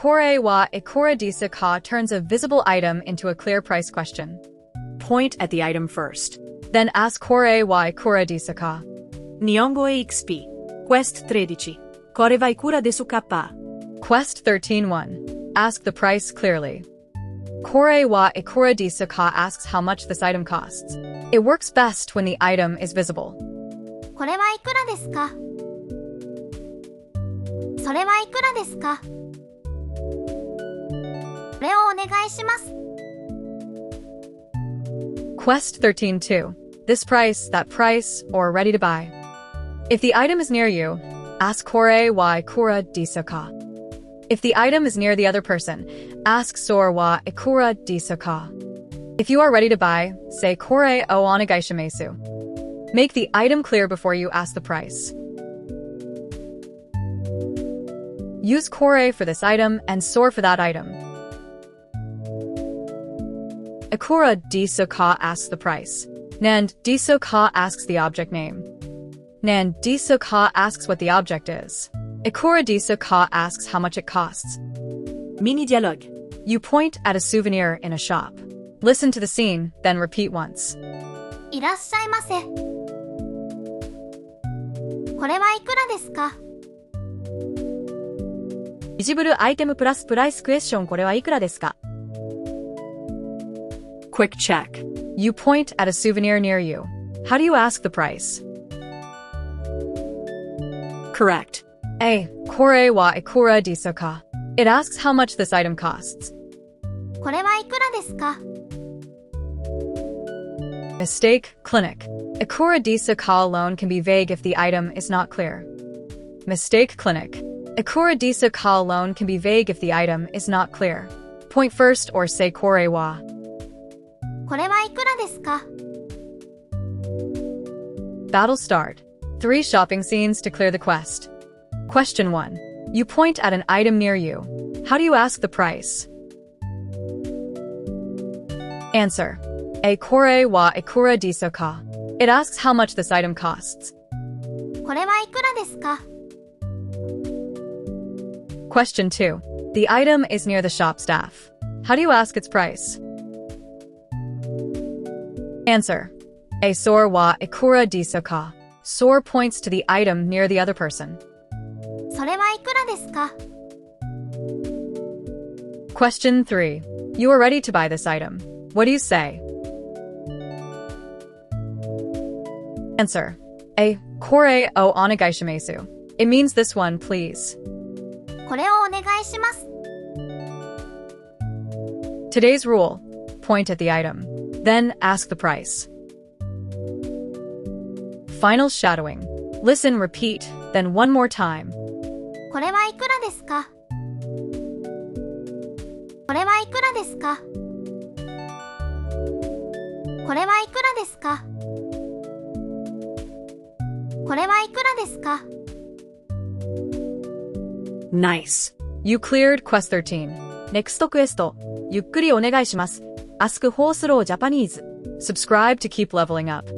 Kore wa ikura desu ka turns a visible item into a clear price question. Point at the item first. Then ask Kore wa ikura desu ka. Nihongo EXP. Quest 13. Kore wa ikura desu ka pa? Quest 13-1. Ask the price clearly. Kore wa ikura desu ka asks how much this item costs. It works best when the item is visible. これはいくらですか？それはいくらですか？これをお願いします。Quest 13-2. This price, that price, or ready to buy. If the item is near you, ask Kore wa ikura desu ka. If the item is near the other person, ask Sor wa ikura desu ka. If you are ready to buy, say Kore o onegai shimasu. Make the item clear before you ask the price. Use Kore for this item and Sor for that item. Ikura desu ka asks the price. Nan desu ka asks the object name. Nan desu ka asks what the object is. Ikura desu ka asks how much it costs. Mini dialogue. You point at a souvenir in a shop. Listen to the scene, then repeat once. いらっしゃいませ。これはいくらですか？ビジブルアイテムプラスプライスクエスチョンこれはいくらですか？ Quick check. You point at a souvenir near you. How do you ask the price? Correct. A. Kore wa ikura desu ka. It asks how much this item costs. これはいくらですか？ Mistake, clinic. Ikura desu ka alone can be vague if the item is not clear. Mistake, clinic. Ikura desu ka alone can be vague if the item is not clear. Point first or say Kore wa. これはいくらですか？ Battle start. 3 shopping scenes to clear the quest. Question 1. You point at an item near you. How do you ask the price? Answer. A. Kore wa ikura desu ka. It asks how much this item costs. これはいくらですか？ Question 2. The item is near the shop staff. How do you ask its price? Answer. A. Sor wa ikura desu ka. Sor points to the item near the other person. それはいくらですか？ Question 3. You are ready to buy this item. What do you say? Answer. A. Kore o onegai shimasu. It means this one, please. これをお願いします。 Today's rule. Point at the item. Then ask the price. Final shadowing. Listen, repeat, then one more time. これはいくらですか？これはいくらですか？これはいくらですか？これはいくらですか？ Nice. You cleared Quest 13. Next quest. ゆっくりお願いします。Ask for slow Japanese. Subscribe to keep leveling up.